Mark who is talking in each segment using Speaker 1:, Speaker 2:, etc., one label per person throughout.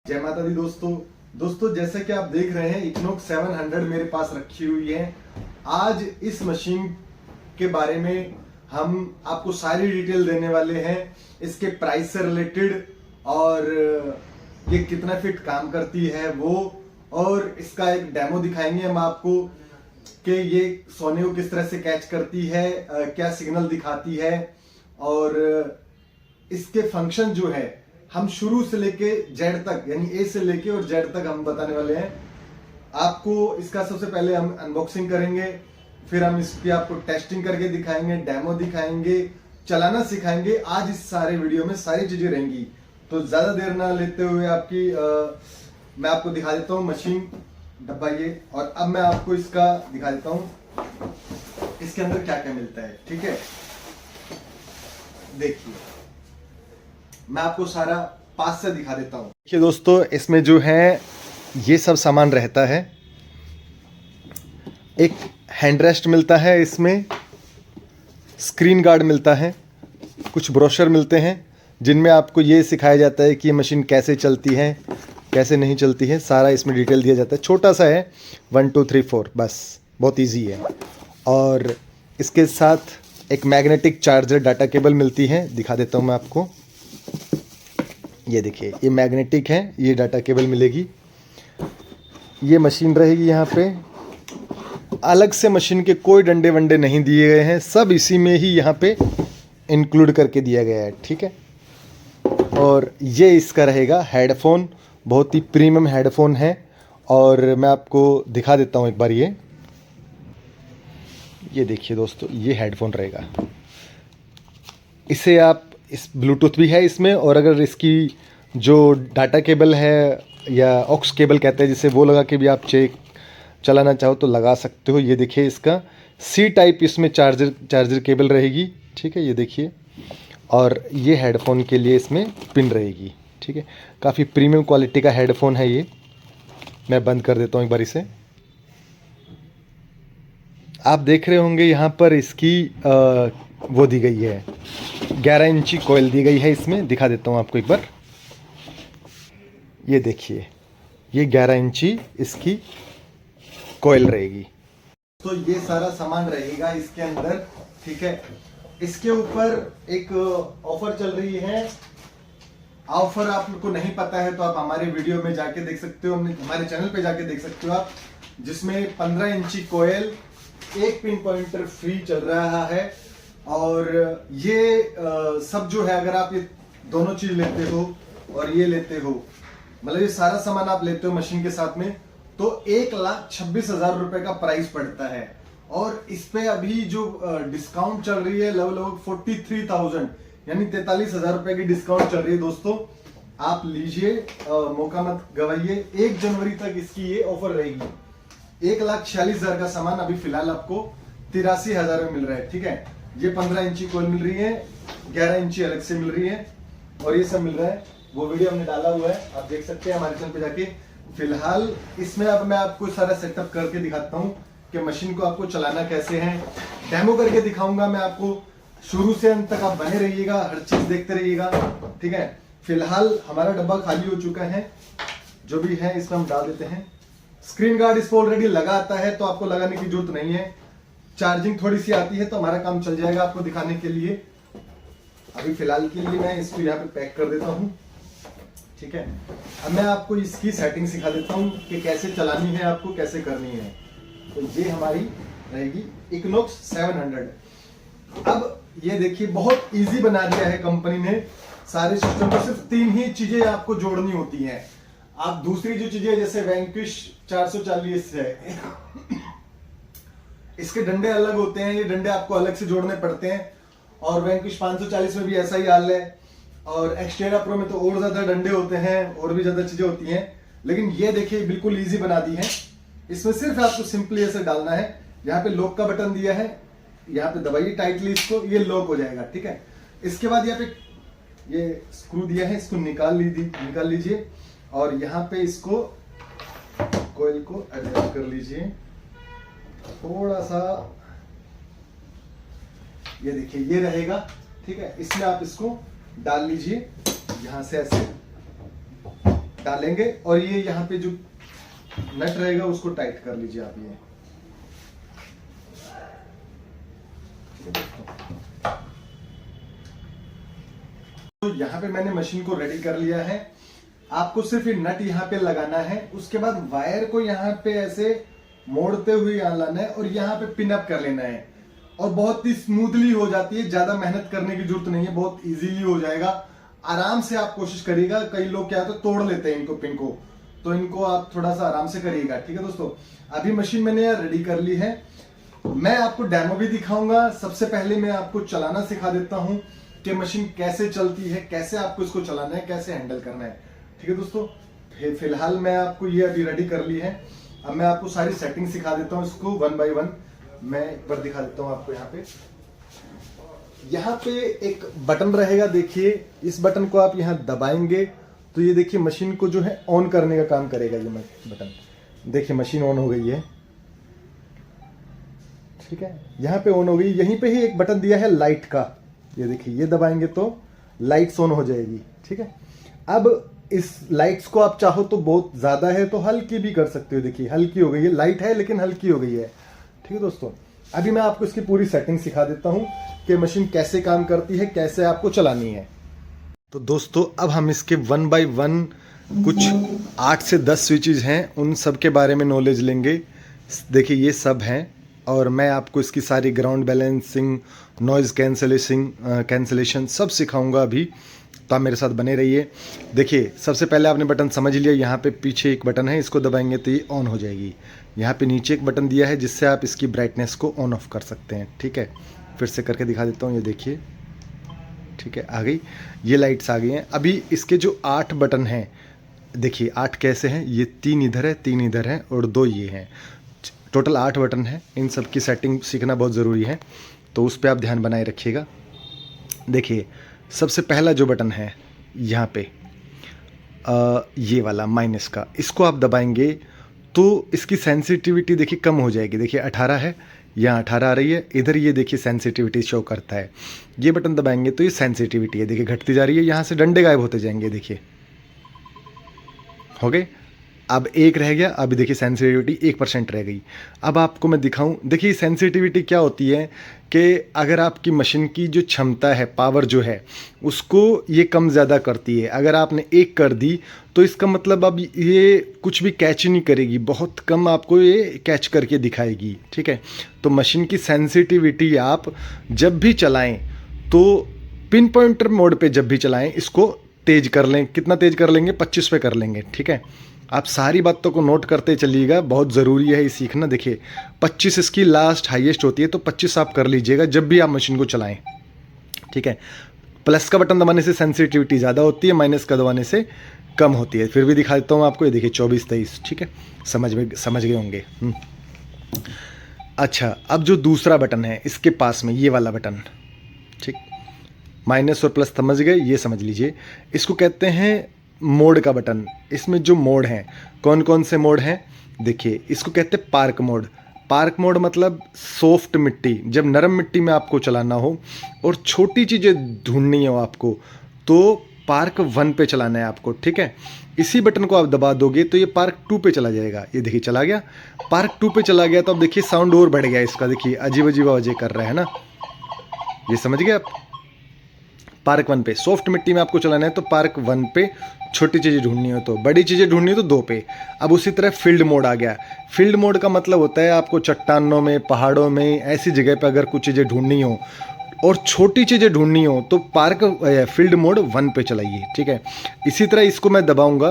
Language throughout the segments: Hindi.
Speaker 1: जय माता दी दोस्तों जैसे कि आप देख रहे हैं इक्नोक्स 700 मेरे पास रखी हुई है। आज इस मशीन के बारे में हम आपको सारी डिटेल देने वाले हैं, इसके प्राइस से रिलेटेड और ये कितना फिट काम करती है वो, और इसका एक डेमो दिखाएंगे हम आपको कि ये सोने को किस तरह से कैच करती है, क्या सिग्नल दिखाती है, और इसके फंक्शन जो है हम शुरू से लेके जेड तक यानी ए से लेके और जेड तक हम बताने वाले हैं आपको। इसका सबसे पहले हम अनबॉक्सिंग करेंगे, फिर हम इसकी आपको टेस्टिंग करके दिखाएंगे, डेमो दिखाएंगे, चलाना सिखाएंगे। आज इस सारे वीडियो में सारी चीजें रहेंगी, तो ज्यादा देर ना लेते हुए मैं आपको दिखा देता हूँ मशीन डब्बा ये, और अब मैं आपको इसका दिखा देता हूँ इसके अंदर क्या क्या मिलता है। ठीक है, देखिए मैं आपको सारा पास से दिखा देता हूँ। देखिए दोस्तों, इसमें जो है ये सब सामान रहता है। एक हैंड रेस्ट मिलता है, इसमें स्क्रीन गार्ड मिलता है, कुछ ब्रोशर मिलते हैं जिनमें आपको ये सिखाया जाता है कि ये मशीन कैसे चलती है कैसे नहीं चलती है, सारा इसमें डिटेल दिया जाता है। छोटा सा है, 1 2 3 4 बस, बहुत इजी है। और इसके साथ एक मैग्नेटिक चार्जर डाटा केबल मिलती है, दिखा देता हूँ मैं आपको। ये देखिए, ये मैग्नेटिक है, ये डाटा केबल मिलेगी। ये मशीन रहेगी यहाँ पे, अलग से मशीन के कोई डंडे वंडे नहीं दिए गए हैं, सब इसी में ही यहाँ पे इंक्लूड करके दिया गया है। ठीक है, और ये इसका रहेगा हेडफोन, बहुत ही प्रीमियम हेडफोन है। और मैं आपको दिखा देता हूँ एक बार, ये देखिए दोस्तों, ये हेडफोन रहेगा। इसे आप इस ब्लूटूथ भी है इसमें, और अगर इसकी जो डाटा केबल है या ऑक्स केबल कहते हैं जिसे, वो लगा के भी आप चलाना चाहो तो लगा सकते हो। ये देखिए, इसका सी टाइप इसमें चार्जर केबल रहेगी। ठीक है, ये देखिए, और ये हेडफोन के लिए इसमें पिन रहेगी। ठीक है, काफ़ी प्रीमियम क्वालिटी का हेडफोन है ये। मैं बंद कर देता हूँ एक बार इसे। आप देख रहे होंगे यहाँ पर इसकी वो दी गई है, 11 इंची कॉइल दी गई है इसमें, दिखा देता हूँ आपको एक बार। ये देखिए, ये 11 इंची इसकी कॉइल रहेगी। तो ये सारा सामान रहेगा इसके अंदर। ठीक है, इसके ऊपर एक ऑफर चल रही है। ऑफर आपको नहीं पता है तो आप हमारे वीडियो में जाके देख सकते हो, हमारे चैनल पे जाके देख सकते हो आप, जिसमें 15 इंची कोयल, एक पिन पॉइंटर फ्री चल रहा है। और ये सब जो है, अगर आप ये दोनों चीज लेते हो और ये लेते हो, मतलब ये सारा सामान आप लेते हो मशीन के साथ में, तो 1,26,000 रुपए का प्राइस पड़ता है। और इस पे अभी जो डिस्काउंट चल रही है लगभग 43,000 यानी 43,000 रुपए की डिस्काउंट चल रही है। दोस्तों आप लीजिए, मौका मत गवाइए। 1 जनवरी तक इसकी ये ऑफर रहेगी। 1,46,000 का सामान अभी फिलहाल आपको 83,000 में मिल रहा है। ठीक है, ये 15 इंची कोल मिल रही है, 11 इंची अलग से मिल रही है, और ये सब मिल रहा है। वो वीडियो हमने डाला हुआ है, आप देख सकते हैं हमारे चैनल पे जाके। फिलहाल इसमें अब मैं आपको सारा सेटअप करके दिखाता हूँ कि मशीन को आपको चलाना कैसे है, डेमो करके दिखाऊंगा मैं आपको। शुरू से अंत तक आप बने रहिएगा, हर चीज देखते रहिएगा। ठीक है, फिलहाल हमारा डब्बा खाली हो चुका है, जो भी है इसमें हम डाल देते हैं। स्क्रीन गार्ड इस पर ऑलरेडी लगा आता है, तो आपको लगाने की जरूरत नहीं है। चार्जिंग थोड़ी सी आती है तो हमारा काम चल जाएगा आपको दिखाने के लिए। अभी फिलहाल के लिए मैं इसको यहाँ पे पैक कर देता हूँ। ठीक है, अब मैं आपको इसकी सेटिंग सिखा देता हूँ कि कैसे चलानी है, आपको कैसे करनी है। तो ये हमारी रहेगी इक्नोक्स 700। अब ये देखिए, बहुत इजी बना दिया है कंपनी ने सारे सिस्टम को। सिर्फ 3 ही चीजें आपको जोड़नी होती हैं। आप दूसरी जो चीजें जैसे वैंकिश 440 है, इसके डंडे अलग होते हैं, ये डंडे आपको अलग से जोड़ने पड़ते हैं। और वैंकिश 540 में भी ऐसा ही हाल है, और एक्सटेरा प्रो में तो और ज्यादा डंडे होते हैं, और भी ज्यादा चीजें होती हैं। लेकिन ये देखिए बिल्कुल इजी बना दी है। इसमें सिर्फ आपको सिंपली ऐसे डालना है। यहाँ पे लॉक का बटन दिया है, यहाँ पे दबाइए टाइटली इसको, ये लॉक हो जाएगा। ठीक है, इसके बाद यहाँ पे ये स्क्रू दिया है, इसको निकाल लीजिए, और यहाँ पे इसको कोयल को एडजस्ट कर लीजिए थोड़ा सा। ये देखिए, ये रहेगा। ठीक है, इसमें आप इसको डाल लीजिए, यहां से ऐसे डालेंगे और ये यहाँ पे जो नट रहेगा उसको टाइट कर लीजिए आप ये। तो यहाँ पे मैंने मशीन को रेडी कर लिया है। आपको सिर्फ ये नट यहाँ पे लगाना है, उसके बाद वायर को यहाँ पे ऐसे मोड़ते हुए यहाँ लाना है और यहाँ पे पिन अप कर लेना है और बहुत ही स्मूथली हो जाती है। ज्यादा मेहनत करने की जरूरत नहीं है, बहुत इजीली हो जाएगा। आराम से आप कोशिश करिएगा। कई लोग क्या तो तोड़ लेते हैं इनको, पिन को, तो इनको आप थोड़ा सा आराम से करिएगा। ठीक है दोस्तों, अभी मशीन मैंने रेडी कर ली है। मैं आपको डेमो भी दिखाऊंगा। सबसे पहले मैं आपको चलाना सिखा देता हूं कि मशीन कैसे चलती है, कैसे आपको इसको चलाना है, कैसे हैंडल करना है। ठीक है दोस्तों, फिलहाल मैं आपको ये अभी रेडी कर ली है। अब मैं आपको सारी सेटिंग सिखा देता हूँ इसको 1 बाय 1। मैं एक बार दिखा देता हूँ आपको। यहाँ पे एक बटन रहेगा, देखिए इस बटन को आप यहाँ दबाएंगे तो ये देखिए मशीन को जो है ऑन करने का काम करेगा ये बटन। देखिए मशीन ऑन हो गई है। ठीक है, यहाँ पे ऑन हो गई। यहीं पे ही एक बटन दिया है लाइट का, ये देखिए, ये दबाएंगे तो लाइट्स ऑन हो जाएगी। ठीक है, अब इस लाइट्स को आप चाहो तो बहुत ज्यादा है तो हल्की भी कर सकते हो। देखिए हल्की हो गई है, लाइट है लेकिन हल्की हो गई है। ठीक है दोस्तों, अभी मैं आपको इसकी पूरी सेटिंग सिखा देता हूं कि मशीन कैसे काम करती है, कैसे आपको चलानी है। तो दोस्तों अब हम इसके 1 बाय 1 कुछ 8 से 10 स्विचेज हैं, उन सब के बारे में नॉलेज लेंगे। देखिए ये सब हैं और मैं आपको इसकी सारी ग्राउंड बैलेंसिंग, नॉइज़ कैंसलेशन सब सिखाऊंगा अभी, तो आप मेरे साथ बने रहिए। देखिए सबसे पहले आपने बटन समझ लिया। यहाँ पे पीछे एक बटन है, इसको दबाएंगे तो ये ऑन हो जाएगी। यहाँ पे नीचे एक बटन दिया है जिससे आप इसकी ब्राइटनेस को ऑन ऑफ कर सकते हैं। ठीक है, फिर से करके दिखा देता हूँ, ये देखिए। ठीक है, आ गई, ये लाइट्स आ गई हैं। अभी इसके जो 8 बटन हैं, देखिए 8 कैसे हैं, ये 3 इधर है, 3 इधर हैं और 2 ये हैं। टोटल 8 बटन है। इन सब की सेटिंग सीखना बहुत ज़रूरी है, तो उस पर आप ध्यान बनाए रखिएगा। देखिए सबसे पहला जो बटन है यहाँ पे ये वाला माइनस का, इसको आप दबाएंगे तो इसकी सेंसिटिविटी देखिए कम हो जाएगी। देखिए 18 है, यहाँ 18 आ रही है, इधर ये देखिए सेंसिटिविटी शो करता है। ये बटन दबाएंगे तो ये सेंसिटिविटी है देखिए घटती जा रही है, यहाँ से डंडे गायब होते जाएंगे। देखिए हो गए, अब 1 रह गया। अभी देखिए सेंसिटिविटी 1% रह गई। अब आपको मैं दिखाऊं, देखिए सेंसिटिविटी क्या होती है कि अगर आपकी मशीन की जो क्षमता है, पावर जो है, उसको ये कम ज़्यादा करती है। अगर आपने 1 कर दी तो इसका मतलब अब ये कुछ भी कैच नहीं करेगी, बहुत कम आपको ये कैच करके दिखाएगी। ठीक है, तो मशीन की सेंसिटिविटी आप जब भी चलाएं तो पिन पॉइंटर मोड पे जब भी चलाएं इसको तेज कर लें। कितना तेज कर लेंगे? 25 पे कर लेंगे। ठीक है, आप सारी बातों को नोट करते चलिएगा, बहुत ज़रूरी है ये सीखना। देखिए 25 इसकी लास्ट हाईएस्ट होती है, तो 25 आप कर लीजिएगा जब भी आप मशीन को चलाएं। ठीक है, प्लस का बटन दबाने से सेंसिटिविटी ज़्यादा होती है, माइनस का दबाने से कम होती है। फिर भी दिखा देता हूँ आपको, ये देखिए 24-23। ठीक है, समझ गए होंगे। अच्छा, अब जो दूसरा बटन है इसके पास में ये वाला बटन, ठीक, माइनस और प्लस समझ गए, ये समझ लीजिए। इसको कहते हैं मोड का बटन। इसमें जो मोड हैं, कौन कौन से मोड हैं देखिए। इसको कहते हैं पार्क मोड। पार्क मोड मतलब सॉफ्ट मिट्टी, जब नरम मिट्टी में आपको चलाना हो और छोटी चीज़ें ढूंढनी हो आपको, तो पार्क 1 पे चलाना है आपको। ठीक है, इसी बटन को आप दबा दोगे तो ये पार्क 2 पे चला जाएगा। ये देखिए चला गया, पार्क 2 पे चला गया। तो अब देखिए साउंड और बढ़ गया इसका, देखिए अजीब अजीब आवाज़ें कर रहा है ना, ये समझ गए आप। पार्क 1 पे सॉफ्ट मिट्टी में आपको चलाना है तो पार्क 1 पे, छोटी चीज़ें ढूंढनी हो तो, बड़ी चीज़ें ढूंढनी हो तो 2 पे। अब उसी तरह फील्ड मोड आ गया। फील्ड मोड का मतलब होता है आपको चट्टानों में, पहाड़ों में, ऐसी जगह पे अगर कुछ चीज़ें ढूंढनी हो और छोटी चीज़ें ढूंढनी हो तो पार्क फील्ड मोड 1 पे चलाइए। ठीक है, इसी तरह इसको मैं दबाऊंगा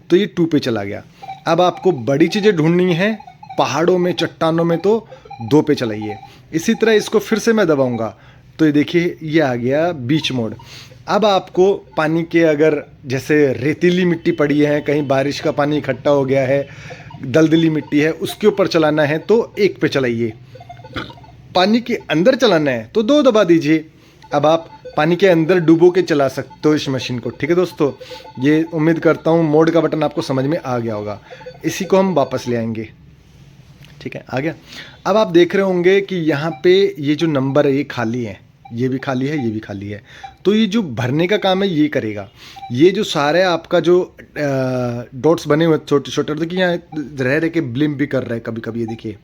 Speaker 1: तो ये 2 पे चला गया। अब आपको बड़ी चीज़ें ढूंढनी है पहाड़ों में, चट्टानों में, तो 2 पे चलाइए। इसी तरह इसको फिर से मैं दबाऊंगा तो ये देखिए ये आ गया बीच मोड। अब आपको पानी के, अगर जैसे रेतीली मिट्टी पड़ी है, कहीं बारिश का पानी इकट्ठा हो गया है, दलदली मिट्टी है, उसके ऊपर चलाना है तो 1 पे चलाइए। पानी के अंदर चलाना है तो 2 दबा दीजिए। अब आप पानी के अंदर डुबो के चला सकते हो इस मशीन को। ठीक है दोस्तों, ये उम्मीद करता हूँ मोड का बटन आपको समझ में आ गया होगा। इसी को हम वापस ले आएंगे। ठीक है, आ गया। अब आप देख रहे होंगे कि यहाँ पे ये जो नंबर है ये खाली है। ये भी खाली है, ये भी खाली है। तो ये जो भरने का काम है ये करेगा। ये जो सारा आपका जो डॉट्स बने हुए छोटे छोटे, देखिए यहाँ रह रह के ब्लिम भी कर रहा है कभी कभी, ये देखिए,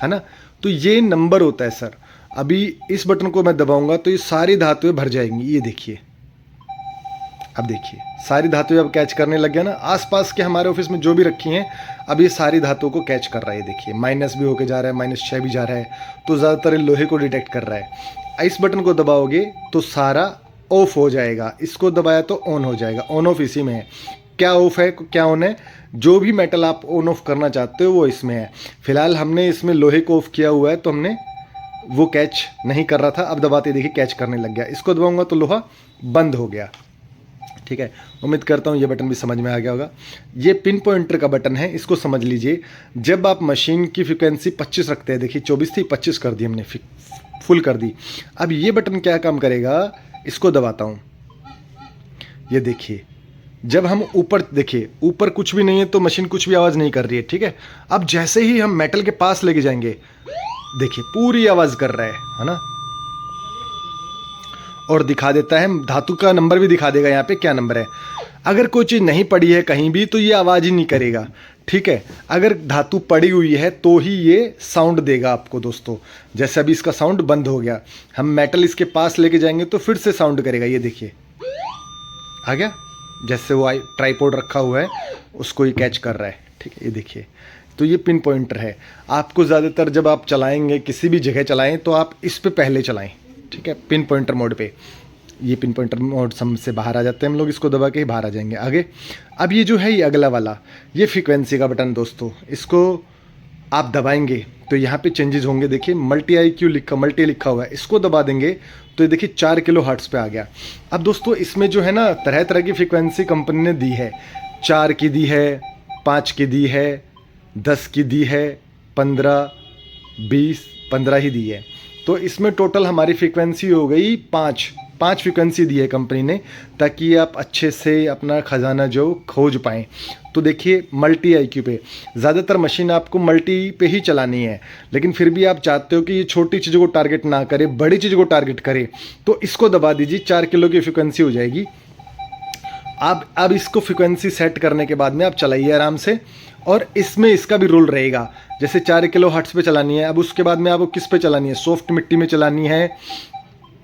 Speaker 1: है ना। तो ये नंबर होता है सर। अभी इस बटन को मैं दबाऊंगा तो ये सारी धातुएं भर जाएंगी, ये देखिए। अब देखिए सारी धातुएं अब कैच करने लग गया ना। आसपास के हमारे ऑफिस में जो भी रखी हैं अब ये सारी धातुओं को कैच कर रहा है। ये देखिए माइनस भी होके जा रहा है, -6 भी जा रहा है, तो ज़्यादातर लोहे को डिटेक्ट कर रहा है। इस बटन को दबाओगे तो सारा ऑफ हो जाएगा, इसको दबाया तो ऑन हो जाएगा। ऑन ऑफ इसी में है। क्या ऑफ है क्या ऑन है, जो भी मेटल आप ऑन ऑफ करना चाहते हो वो इसमें है। फिलहाल हमने इसमें लोहे को ऑफ किया हुआ है तो हमने वो कैच नहीं कर रहा था। अब दबाते देखिए कैच करने लग गया। इसको दबाऊंगा तो लोहा बंद हो गया। ठीक है, उम्मीद करता हूँ ये बटन भी समझ में आ गया होगा। ये पिन पॉइंटर का बटन है, इसको समझ लीजिए। जब आप मशीन की फ्रिक्वेंसी 25 रखते हैं, देखिए 24 थी 25 कर दी हमने, फुल कर दी। अब ये बटन क्या काम करेगा, इसको दबाता हूँ, ये देखिए। जब हम ऊपर देखिए, ऊपर कुछ भी नहीं है तो मशीन कुछ भी आवाज़ नहीं कर रही है। ठीक है, अब जैसे ही हम मेटल के पास लेके जाएंगे, देखिए पूरी आवाज़ कर रहा है ना। और दिखा देता है, धातु का नंबर भी दिखा देगा यहाँ पे क्या नंबर है। अगर कोई चीज़ नहीं पड़ी है कहीं भी तो ये आवाज़ ही नहीं करेगा। ठीक है, अगर धातु पड़ी हुई है तो ही ये साउंड देगा आपको दोस्तों। जैसे अभी इसका साउंड बंद हो गया, हम मेटल इसके पास लेके जाएंगे तो फिर से साउंड करेगा। ये देखिए आ गया, जैसे वो ट्राइपॉड रखा हुआ है उसको ये कैच कर रहा है। ठीक है, ये देखिए। तो ये पिन पॉइंटर है। आपको ज़्यादातर जब आप चलाएंगे, किसी भी जगह चलाएं, तो आप इस पे पहले चलाएं। ठीक है, पिन पॉइंटर मोड पे। ये पिन पॉइंटर मोड से बाहर आ जाते हैं हम लोग, इसको दबा के ही बाहर आ जाएंगे आगे। अब ये जो है ये अगला वाला, ये फ्रीक्वेंसी का बटन दोस्तों, इसको आप दबाएंगे तो यहाँ पे चेंजेस होंगे। देखिए मल्टी लिखा हुआ है, इसको दबा देंगे तो ये देखिए 4 किलो हर्ट्ज़ पे आ गया। अब दोस्तों इसमें जो है ना तरह तरह की फ्रीक्वेंसी कंपनी ने दी है। 4 की दी है, 5 की दी है, 10 की दी है, 15, 20, 15 ही दी है। तो इसमें टोटल हमारी फ्रीक्वेंसी हो गई 5 फ्रीक्वेंसी दी है कंपनी ने, ताकि आप अच्छे से अपना ख़जाना जो खोज पाएँ। तो देखिए मल्टी IQ पे, ज़्यादातर मशीन आपको मल्टी पे ही चलानी है, लेकिन फिर भी आप चाहते हो कि ये छोटी चीज़ों को टारगेट ना करे, बड़ी चीज़ों को टारगेट करे, तो इसको दबा दीजिए। 4 किलो की फ्रीक्वेंसी हो जाएगी। आप अब इसको फ्रीक्वेंसी सेट करने के बाद में आप चलाइए आराम से। और इसमें इसका भी रूल रहेगा, जैसे 4 किलो हर्ट्ज़ पे चलानी है। अब उसके बाद में आपको किस पे चलानी है, सॉफ्ट मिट्टी में चलानी है।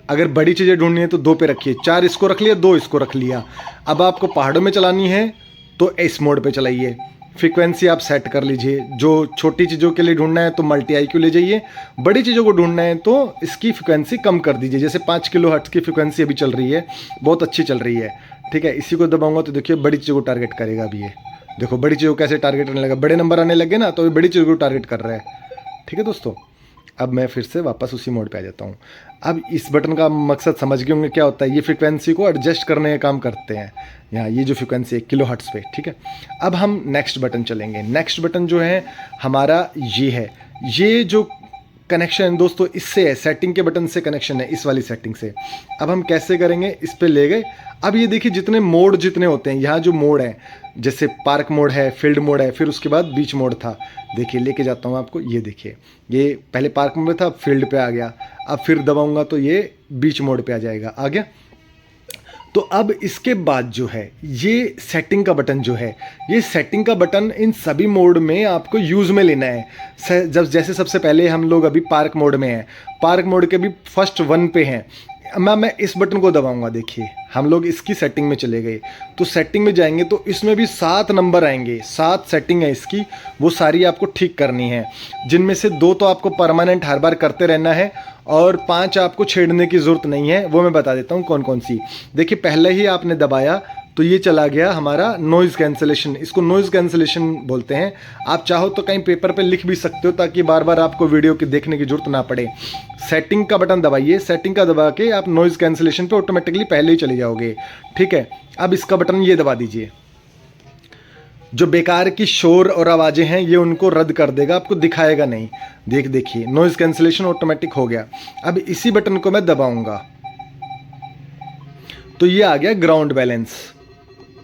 Speaker 1: अगर बड़ी चीज़ें ढूंढनी है तो 2 पे रखिए, 4 इसको रख लिया, 2 इसको रख लिया। अब आपको पहाड़ों में चलानी है तो इस मोड पे चलाइए। फ्रीक्वेंसी आप सेट कर लीजिए। जो छोटी चीज़ों के लिए ढूंढना है तो मल्टी IQ ले जाइए, बड़ी चीज़ों को ढूंढना है तो इसकी फ्रीक्वेंसी कम कर दीजिए। जैसे 5 किलो हर्ट्ज़ की फ्रीक्वेंसी अभी चल रही है, बहुत अच्छी चल रही है। ठीक है, इसी को दबाऊंगा तो देखिए बड़ी चीज़ों को टारगेट करेगा। अभी ये देखो बड़ी चीज़ों को कैसे टारगेट करने लगा, बड़े नंबर आने लगे ना, तो ये बड़ी चीज़ों को टारगेट कर रहा है। ठीक है दोस्तों, अब मैं फिर से वापस उसी मोड पे आ जाता हूँ। अब इस बटन का मकसद समझ गए होंगे क्या होता है। ये फ्रीक्वेंसी को एडजस्ट करने का काम करते हैं। यहाँ ये जो फ्रीक्वेंसी है किलो हर्ट्ज़ पे। ठीक है, अब हम नेक्स्ट बटन चलेंगे। नेक्स्ट बटन जो है हमारा ये है। ये जो कनेक्शन दोस्तों इससे है, सेटिंग के बटन से कनेक्शन है, इस वाली सेटिंग से। अब हम कैसे करेंगे, इस पे ले गए। अब ये देखिए जितने मोड जितने होते हैं, यहाँ जो मोड है, जैसे पार्क मोड है, फील्ड मोड है, फिर उसके बाद बीच मोड था। देखिए लेके जाता हूँ आपको, ये देखिए ये पहले पार्क मोड में था, फील्ड पे आ गया। अब फिर दबाऊंगा तो ये बीच मोड पे आ जाएगा, आ गया। तो अब इसके बाद जो है ये सेटिंग का बटन जो है, ये सेटिंग का बटन इन सभी मोड में आपको यूज़ में लेना है। जब जैसे सबसे पहले हम लोग अभी पार्क मोड में हैं, पार्क मोड के भी फर्स्ट 1 पे हैं। मैं इस बटन को दबाऊंगा, देखिए हम लोग इसकी सेटिंग में चले गए। तो सेटिंग में जाएंगे तो इसमें भी 7 नंबर आएंगे, 7 सेटिंग है इसकी, वो सारी आपको ठीक करनी है। जिनमें से 2 तो आपको परमानेंट हर बार करते रहना है और 5 आपको छेड़ने की ज़रूरत नहीं है। वो मैं बता देता हूँ कौन कौन सी। देखिए पहले ही आपने दबाया तो ये चला गया हमारा नॉइज़ कैंसलेशन। इसको नॉइज़ कैंसलेशन बोलते हैं। आप चाहो तो कहीं पेपर पे लिख भी सकते हो, ताकि बार बार आपको वीडियो की देखने की जरूरत ना पड़े। सेटिंग का बटन दबाइए, सेटिंग का दबा के आप नॉइज़ कैंसलेशन पे ऑटोमेटिकली पहले ही चले जाओगे। ठीक है, अब इसका बटन ये दबा दीजिए। जो बेकार की शोर और आवाज़ें हैं ये उनको रद्द कर देगा, आपको दिखाएगा नहीं। देखिए नॉइज़ कैंसलेशन ऑटोमेटिक हो गया। अब इसी बटन को मैं दबाऊंगा तो ये आ गया ग्राउंड बैलेंस।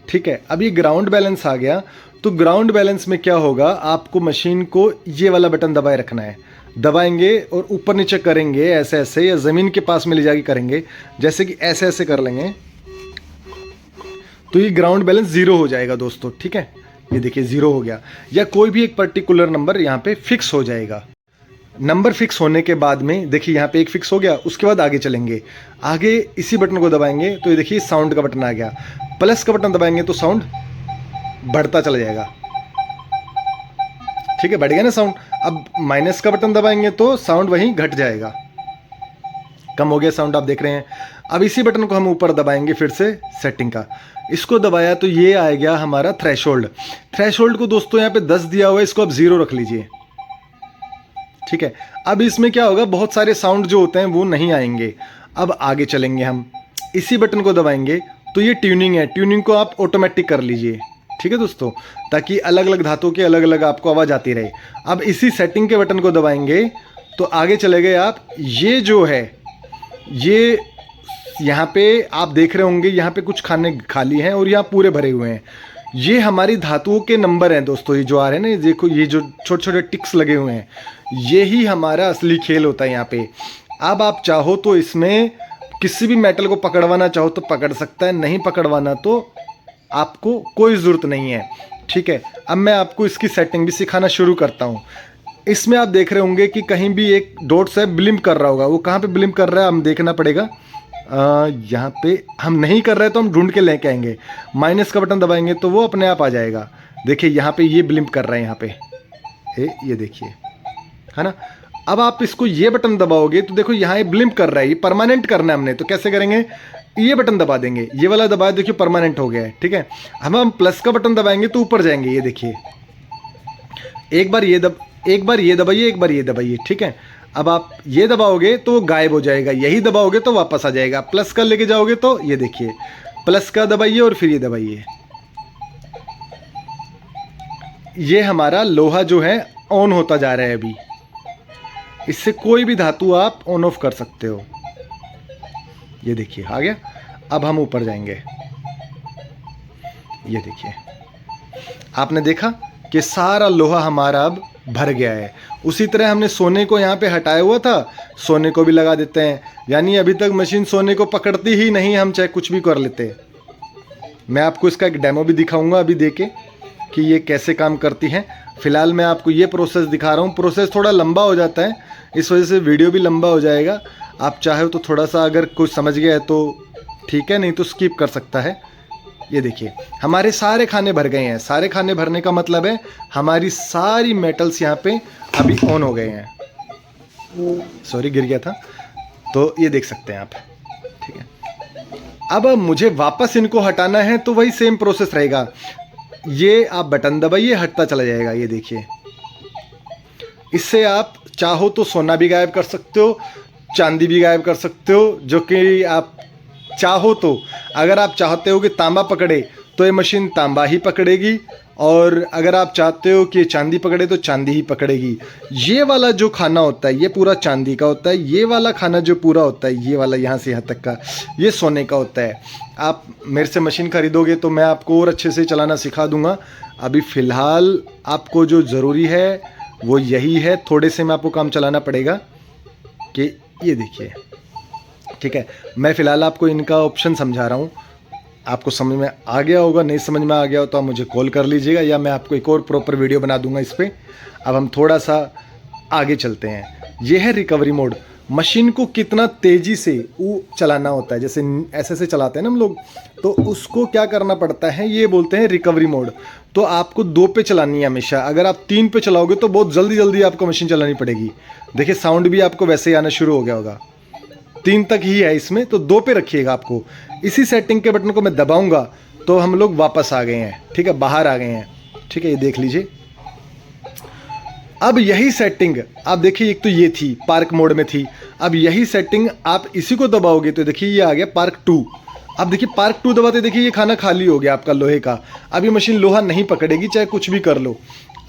Speaker 1: ठीक है, अब ये ग्राउंड बैलेंस आ गया। तो ग्राउंड बैलेंस में क्या होगा, आपको मशीन को ये वाला बटन दबाए रखना है। दबाएंगे और ऊपर नीचे करेंगे ऐसे ऐसे, या ज़मीन के पास में ले जाके करेंगे, जैसे कि ऐसे ऐसे कर लेंगे, तो ये ग्राउंड बैलेंस ज़ीरो हो जाएगा दोस्तों। ठीक है, ये देखिए ज़ीरो हो गया, या कोई भी एक पर्टिकुलर नंबर यहाँ पे फिक्स हो जाएगा। नंबर फिक्स होने के बाद में देखिए यहाँ पे एक फिक्स हो गया, उसके बाद आगे चलेंगे, आगे इसी बटन को दबाएंगे तो ये देखिए साउंड का बटन आ गया, प्लस का बटन दबाएंगे तो साउंड बढ़ता चला जाएगा। ठीक है, बढ़ गया ना साउंड। अब माइनस का बटन दबाएंगे तो साउंड वहीं घट जाएगा, कम हो गया साउंड, आप देख रहे हैं। अब इसी बटन को हम ऊपर दबाएंगे फिर से सेटिंग का, इसको दबाया तो ये आ गया हमारा थ्रेशोल्ड। थ्रेशोल्ड को दोस्तों यहाँ पे 10 दिया हुआ है, इसको आप 0 रख लीजिए। ठीक है, अब इसमें क्या होगा, बहुत सारे साउंड जो होते हैं वो नहीं आएंगे। अब आगे चलेंगे, हम इसी बटन को दबाएंगे तो ये ट्यूनिंग है, ट्यूनिंग को आप ऑटोमेटिक कर लीजिए। ठीक है दोस्तों, ताकि अलग अलग धातुओं की अलग अलग आपको आवाज़ आती रहे। अब इसी सेटिंग के बटन को दबाएंगे तो आगे चले गए आप। ये जो है, ये यहाँ पे आप देख रहे होंगे, यहाँ पे कुछ खाने खाली हैं और यहाँ पूरे भरे हुए हैं। ये हमारी धातुओं के नंबर हैं दोस्तों, ये जो आ रहे हैं ना, ये देखो, ये जो छोटे छोटे टिक्स लगे हुए हैं, यही हमारा असली खेल होता है यहाँ पे। अब आप चाहो तो इसमें किसी भी मेटल को पकड़वाना चाहो तो पकड़ सकता है, नहीं पकड़वाना तो आपको कोई ज़रूरत नहीं है। ठीक है, अब मैं आपको इसकी सेटिंग भी सिखाना शुरू करता हूँ। इसमें आप देख रहे होंगे कि कहीं भी एक डॉट से ब्लिंक कर रहा होगा, वो कहाँ पे ब्लिंक कर रहा है हम देखना पड़ेगा। यहाँ पे हम नहीं कर रहे तो हम ढूंढ के लेके आएंगे, माइनस का बटन दबाएंगे तो वो अपने आप आ जाएगा। देखिए यहाँ पे ये ब्लिंक कर रहा है, यहाँ पे ये देखिए, है ना। अब आप इसको ये बटन दबाओगे तो देखो यहाँ ये ब्लिंक कर रहा है, ये परमानेंट करना है हमने, तो कैसे करेंगे, ये बटन दबा देंगे, ये वाला दबा, देखिए परमानेंट हो गया है। ठीक है, हम प्लस का बटन दबाएंगे तो ऊपर जाएंगे, ये देखिए, एक बार ये दबाइए, एक बार ये दबाइए। ठीक है, अब आप ये दबाओगे तो वो गायब हो जाएगा, यही दबाओगे तो वापस आ जाएगा। प्लस का लेके जाओगे तो ये देखिए, प्लस का दबाइए और फिर ये दबाइए, ये हमारा लोहा जो है ऑन होता जा रहा है अभी। इससे कोई भी धातु आप ऑन ऑफ कर सकते हो। ये देखिए आ गया। अब हम ऊपर जाएंगे, ये देखिए, आपने देखा कि सारा लोहा हमारा अब भर गया है। उसी तरह हमने सोने को यहाँ पे हटाया हुआ था, सोने को भी लगा देते हैं, यानी अभी तक मशीन सोने को पकड़ती ही नहीं, हम चाहे कुछ भी कर लेते। मैं आपको इसका एक डेमो भी दिखाऊंगा अभी देके कि ये कैसे काम करती है। फिलहाल मैं आपको ये प्रोसेस दिखा रहा हूँ। प्रोसेस थोड़ा लंबा हो जाता है, इस वजह से वीडियो भी लंबा हो जाएगा। आप चाहे तो थोड़ा सा अगर कुछ समझ गया है तो ठीक है, नहीं तो स्किप कर सकता है। ये देखिए हमारे सारे खाने भर गए हैं। सारे खाने भरने का मतलब है हमारी सारी मेटल्स यहाँ पे अभी ऑन हो गए हैं। सॉरी गिर गया था, तो ये देख सकते हैं आप। ठीक है, अब मुझे वापस इनको हटाना है तो वही सेम प्रोसेस रहेगा। ये आप बटन दबाइए, हटता चला जाएगा। ये देखिए, इससे आप चाहो तो सोना भी गायब कर सकते हो, चांदी भी गायब कर सकते हो, जो कि आप चाहो तो। अगर आप चाहते हो कि तांबा पकड़े तो ये मशीन तांबा ही पकड़ेगी, और अगर आप चाहते हो कि चांदी पकड़े तो चांदी ही पकड़ेगी। ये वाला जो खाना होता है ये पूरा चांदी का होता है, ये वाला खाना जो पूरा होता है, ये वाला यहाँ से यहाँ तक का, ये सोने का होता है। आप मेरे से मशीन खरीदोगे तो मैं आपको और अच्छे से चलाना सिखा दूंगा। अभी फ़िलहाल आपको जो ज़रूरी है वो यही है, थोड़े से में आपको काम चलाना पड़ेगा। कि ये देखिए, ठीक है, मैं फ़िलहाल आपको इनका ऑप्शन समझा रहा हूँ। आपको समझ में आ गया होगा, नहीं समझ में आ गया हो तो आप मुझे कॉल कर लीजिएगा, या मैं आपको एक और प्रॉपर वीडियो बना दूंगा इस पर। अब हम थोड़ा सा आगे चलते हैं। ये है रिकवरी मोड। मशीन को कितना तेज़ी से वो चलाना होता है, जैसे ऐसे से चलाते हैं ना हम लोग, तो उसको क्या करना पड़ता है, ये बोलते हैं रिकवरी मोड। तो आपको 2 पे चलानी है हमेशा। अगर आप 3 पे चलाओगे तो बहुत जल्दी जल्दी आपको मशीन चलानी पड़ेगी। देखिए साउंड भी आपको वैसे ही आना शुरू हो गया होगा। 3 तक ही है इसमें, तो 2 पे रखिएगा आपको। इसी सेटिंग के बटन को मैं दबाऊंगा तो हम लोग वापस आ गए हैं। ठीक है, बाहर आ गए हैं। ठीक है, ये देख लीजिए। अब यही सेटिंग आप देखिए, एक तो ये थी पार्क मोड में थी, अब यही सेटिंग आप इसी को दबाओगे तो देखिए ये आ गया पार्क 2। अब देखिए पार्क 2 दबाते देखिए ये खाना खाली हो गया आपका लोहे का। अब ये मशीन लोहा नहीं पकड़ेगी चाहे कुछ भी कर लो।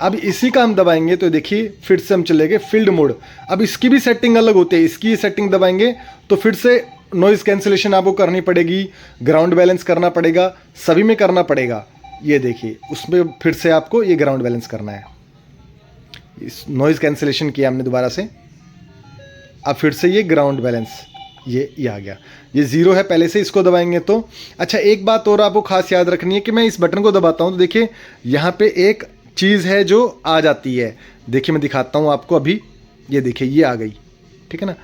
Speaker 1: अब इसी का हम दबाएंगे तो देखिए फिर से हम चले गए फील्ड मोड। अब इसकी भी सेटिंग अलग होती है, इसकी सेटिंग दबाएंगे तो फिर से नॉइज़ कैंसिलेशन आपको करनी पड़ेगी, ग्राउंड बैलेंस करना पड़ेगा, सभी में करना पड़ेगा। ये देखिए उसमें फिर से आपको ये ग्राउंड बैलेंस करना है। इस नॉइज़ कैंसिलेशन किया हमने दोबारा से। अब फिर से ये ग्राउंड बैलेंस ये आ गया, ये 0 है पहले से, इसको दबाएंगे तो। अच्छा एक बात और आपको खास याद रखनी है कि मैं इस बटन को दबाता हूँ तो देखिए यहाँ पे एक चीज़ है जो आ जाती है, देखिए मैं दिखाता हूँ आपको अभी, ये देखिए ये आ गई, ठीक है ना।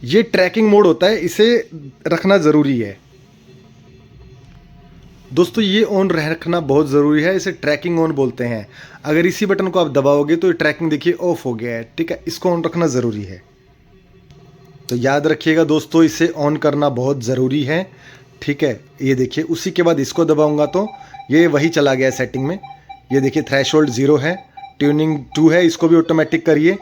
Speaker 1: ये ट्रैकिंग मोड होता है, इसे रखना ज़रूरी है दोस्तों, ये ऑन रखना बहुत ज़रूरी है, इसे ट्रैकिंग ऑन बोलते हैं। अगर इसी बटन को आप दबाओगे तो ये ट्रैकिंग देखिए ऑफ हो गया है, ठीक है, इसको ऑन रखना ज़रूरी है। तो याद रखिएगा दोस्तों, इसे ऑन करना बहुत ज़रूरी है, ठीक है। ये देखिए उसी के बाद इसको दबाऊंगा तो ये वही चला गया सेटिंग में। ये देखिए थ्रेशोल्ड 0 है, ट्यूनिंग 2 है, इसको भी ऑटोमेटिक करिए,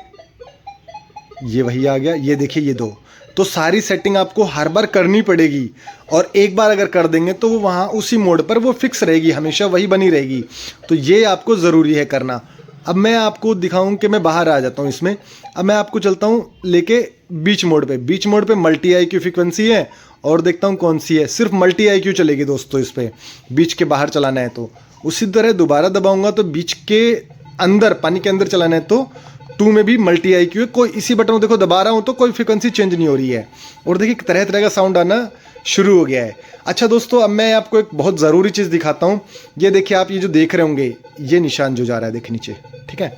Speaker 1: ये वही आ गया। ये देखिए ये 2, तो सारी सेटिंग आपको हर बार करनी पड़ेगी, और एक बार अगर कर देंगे तो वो वहाँ उसी मोड पर वो फिक्स रहेगी, हमेशा वही बनी रहेगी। तो ये आपको ज़रूरी है करना। अब मैं आपको दिखाऊं कि मैं बाहर आ जाता हूं इसमें। अब मैं आपको चलता हूं लेके बीच मोड पे। बीच मोड पे मल्टी IQ फ्रीक्वेंसी है, और देखता हूं कौन सी है, सिर्फ मल्टी IQ चलेगी दोस्तों इस पे, बीच के बाहर चलाना है तो। उसी तरह दोबारा दबाऊंगा तो बीच के अंदर, पानी के अंदर चलाना है तो 2 में भी मल्टी IQ है। कोई इसी बटन को देखो दबा रहा हूं तो कोई फ्रीक्वेंसी चेंज नहीं हो रही है, और देखिए तरह तरह का साउंड आना शुरू हो गया है। अच्छा दोस्तों, अब मैं आपको एक बहुत ज़रूरी चीज़ दिखाता हूँ। ये देखिए आप ये जो देख रहे होंगे, ये निशान जो जा रहा है देखिए नीचे, ठीक है,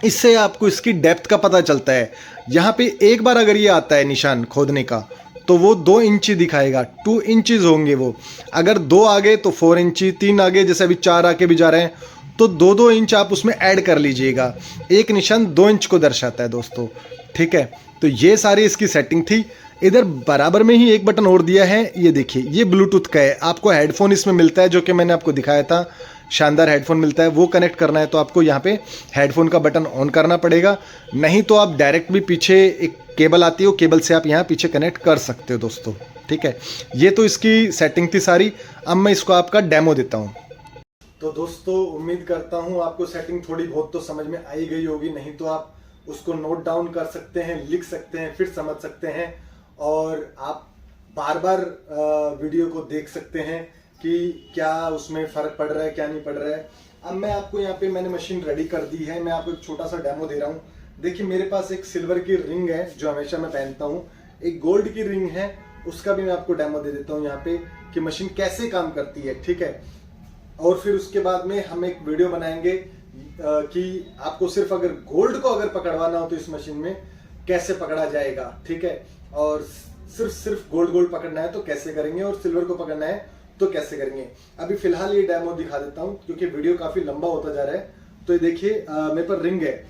Speaker 1: इससे आपको इसकी डेप्थ का पता चलता है। यहाँ पे एक बार अगर ये आता है निशान खोदने का तो वो 2 इंची दिखाएगा, 2 इंचेस होंगे वो। अगर 2 आगे तो 4 इंची, 3 आगे, जैसे अभी 4 आके भी जा रहे हैं तो 2-2 इंच आप उसमें ऐड कर लीजिएगा। एक निशान 2 इंच को दर्शाता है दोस्तों, ठीक है। तो ये सारी इसकी सेटिंग थी। इधर बराबर में ही एक बटन और दिया है, ये देखिए ये ब्लूटूथ का है। आपको हेडफोन इसमें मिलता है, जो कि मैंने आपको दिखाया था, शानदार हेडफोन मिलता है। वो कनेक्ट करना है तो आपको यहाँ पे हेडफोन का बटन ऑन करना पड़ेगा, नहीं तो आप डायरेक्ट भी पीछे एक केबल आती है, वो केबल से आप यहाँ पीछे कनेक्ट कर सकते हो दोस्तों, ठीक है। ये तो इसकी सेटिंग थी सारी। अब मैं इसको आपका डेमो देता हूँ। तो दोस्तों उम्मीद करता हूँ आपको सेटिंग थोड़ी बहुत तो समझ में आई गई होगी, नहीं तो आप उसको नोट डाउन कर सकते हैं, लिख सकते हैं, फिर समझ सकते हैं, और आप बार बार वीडियो को देख सकते हैं कि क्या उसमें फ़र्क पड़ रहा है, क्या नहीं पड़ रहा है। अब मैं आपको यहाँ पे मैंने मशीन रेडी कर दी है, मैं आपको एक छोटा सा डेमो दे रहा हूँ। देखिए मेरे पास एक सिल्वर की रिंग है जो हमेशा मैं पहनता हूँ, एक गोल्ड की रिंग है, उसका भी मैं आपको डेमो दे देता हूँ यहाँ पे कि मशीन कैसे काम करती है, ठीक है। और फिर उसके बाद में हम एक वीडियो बनाएंगे कि आपको सिर्फ अगर गोल्ड को अगर पकड़वाना हो तो इस मशीन में कैसे पकड़ा जाएगा, ठीक है। और सिर्फ गोल्ड पकड़ना है तो कैसे करेंगे, और सिल्वर को पकड़ना है तो कैसे करेंगे। अभी फिलहाल ये डेमो दिखा देता हूँ क्योंकि वीडियो काफी लंबा होता जा रहा है। तो ये देखिए मेरे पर रिंग है।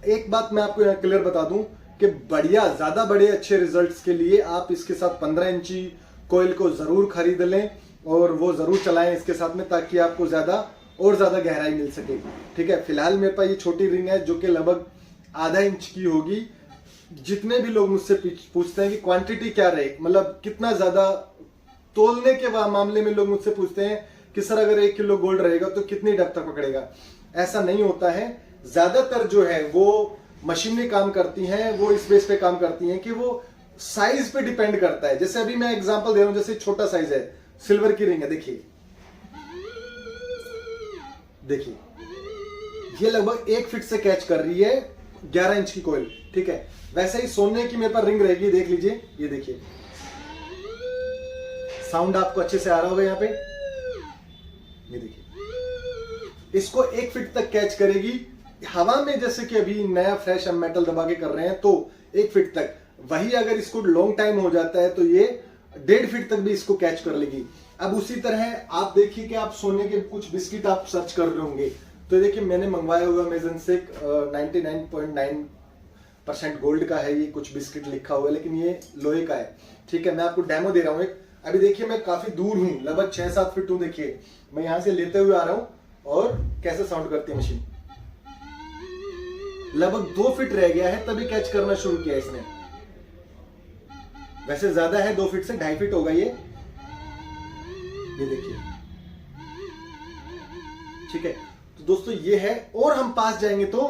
Speaker 1: एक बात मैं आपको यहाँ क्लियर बता दूं कि ज्यादा बड़े अच्छे रिजल्ट्स के लिए आप इसके साथ 15 इंची कोयल को जरूर खरीद लें, और वो जरूर चलाएं इसके साथ में, ताकि आपको ज्यादा गहराई मिल सके, ठीक है। फिलहाल मेरे पास ये छोटी रिंग है जो कि लगभग आधा इंच की होगी। जितने भी लोग मुझसे पूछते हैं कि क्वांटिटी क्या रहे, मतलब कितना ज्यादा तोलने के मामले में लोग मुझसे पूछते हैं कि सर अगर 1 किलो गोल्ड रहेगा तो कितनी डेप्थ तक पकड़ेगा। ऐसा नहीं होता है। ज्यादातर जो है वो मशीनें काम करती हैं, वो इस बेस पे काम करती हैं कि वो साइज पे डिपेंड करता है। जैसे अभी मैं एग्जांपल दे रहा हूं, जैसे छोटा साइज है, सिल्वर की रिंग है, देखिए ये लगभग 1 फीट से कैच कर रही है 11 इंच की कोयल, ठीक है। वैसे ही सोने की मेरे पास रिंग रहेगी, देख लीजिए, ये देखिए साउंड आपको अच्छे से आ रहा होगा यहाँ पे, ये देखिए इसको 1 फीट तक कैच करेगी हवा में, जैसे कि अभी नया फ्रेश हम मेटल दबा के कर रहे हैं तो 1 फीट तक। वही अगर इसको लॉन्ग टाइम हो जाता है तो ये 1.5 फीट तक भी इसको कैच कर लेगी। अब उसी तरह आप देखिए कि आप सोने के कुछ बिस्किट आप सर्च कर रहे होंगे, तो देखिए मैंने मंगवाया हुआ अमेज़न से 99.9% गोल्ड का है, ये कुछ बिस्किट लिखा हुआ है, लेकिन ये लोहे का है, ठीक है। मैं आपको डेमो दे रहा हूं एक। अभी देखिए मैं काफी दूर हूं, लगभग 6-7 फीट हूं, देखिए मैं यहां से लेते हुए आ रहा हूं, और कैसे साउंड करती है मशीन। लगभग 2 फीट रह गया है तभी कैच करना शुरू किया इसने। वैसे ज्यादा है, 2 फीट से 2.5 फीट होगा ये देखिए, ठीक है। तो दोस्तों ये है, और हम पास जाएंगे तो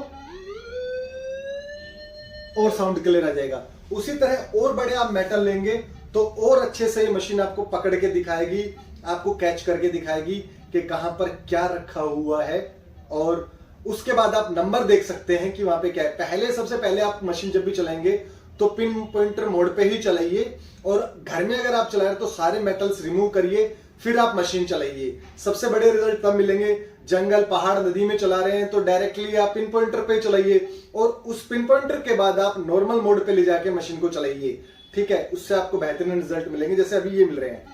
Speaker 1: और साउंड क्लियर आ जाएगा। उसी तरह और बड़े आप मेटल लेंगे तो और अच्छे से ये मशीन आपको पकड़ के दिखाएगी, आपको कैच करके दिखाएगी कि कहां पर क्या रखा हुआ है, और उसके बाद आप नंबर देख सकते हैं कि वहां पे क्या है। पहले सबसे पहले आप मशीन जब भी चलाएंगे तो पिन पॉइंटर मोड पे ही चलाइए, और घर में अगर आप चला रहे हैं तो सारे मेटल्स रिमूव करिए, फिर आप मशीन चलाइए। सबसे बड़े रिजल्ट तब मिलेंगे, जंगल पहाड़ नदी में चला रहे हैं तो डायरेक्टली आप पिन पॉइंटर पे चलाइए, और उस पिन पॉइंटर के बाद आप नॉर्मल मोड पे ले जाके मशीन को चलाइए, ठीक है। उससे आपको बेहतरीन रिजल्ट मिलेंगे, जैसे अभी ये मिल रहे हैं,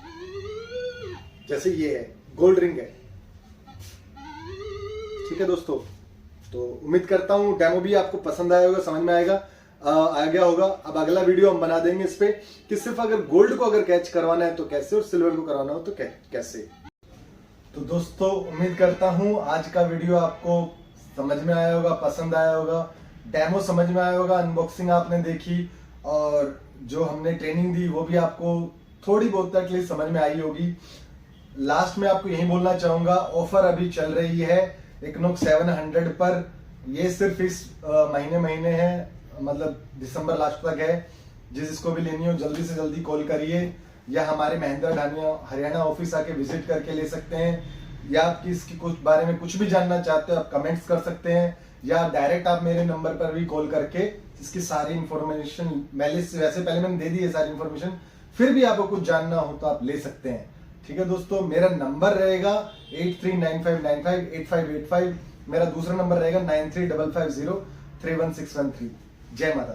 Speaker 1: जैसे ये है गोल्ड रिंग है, ठीक है दोस्तों। तो उम्मीद करता हूं डेमो भी आपको पसंद आया होगा, समझ में आएगा, आ गया होगा। अब अगला वीडियो हम बना देंगे इस पे कि सिर्फ अगर गोल्ड को अगर कैच करवाना है तो कैसे, और सिल्वर को करवाना हो तो कैसे। तो दोस्तों उम्मीद करता हूं आज का वीडियो आपको समझ में आया होगा, पसंद आया होगा, डेमो समझ में आया होगा, अनबॉक्सिंग आपने देखी, और जो हमने ट्रेनिंग दी वो भी आपको थोड़ी बहुत तक लिए समझ में आई होगी। लास्ट में आपको यही बोलना चाहूंगा, ऑफर अभी चल रही है इक्नोक्स 700 पर। ये सिर्फ इस महीने है, मतलब दिसंबर लास्ट तक है। जिसको भी लेनी हो जल्दी से जल्दी कॉल करिए, या हमारे महेंद्र ढानिया हरियाणा ऑफिस आके विजिट करके ले सकते हैं, या आप इसकी कुछ बारे में कुछ भी जानना चाहते हो आप कमेंट्स कर सकते हैं, या डायरेक्ट आप मेरे नंबर पर भी कॉल करके इसकी सारी इंफॉर्मेशन, वैसे पहले मैंने दे दी है सारी इंफॉर्मेशन, फिर भी आपको कुछ जानना हो तो आप ले सकते हैं, ठीक है दोस्तों। मेरा नंबर रहेगा 8395958585, मेरा दूसरा नंबर रहेगा 9355031613। जय माता।